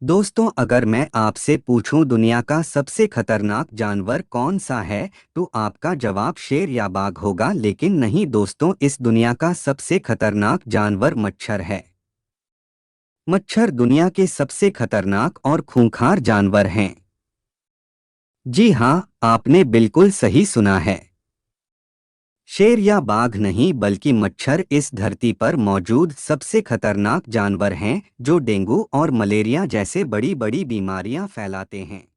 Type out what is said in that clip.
दोस्तों, अगर मैं आपसे पूछूं दुनिया का सबसे खतरनाक जानवर कौन सा है, तो आपका जवाब शेर या बाघ होगा। लेकिन नहीं दोस्तों, इस दुनिया का सबसे खतरनाक जानवर मच्छर है। मच्छर दुनिया के सबसे खतरनाक और खूंखार जानवर हैं। जी हाँ, आपने बिल्कुल सही सुना है। शेर या बाघ नहीं, बल्कि मच्छर इस धरती पर मौजूद सबसे खतरनाक जानवर हैं, जो डेंगू और मलेरिया जैसे बड़ी बड़ी बीमारियां फैलाते हैं।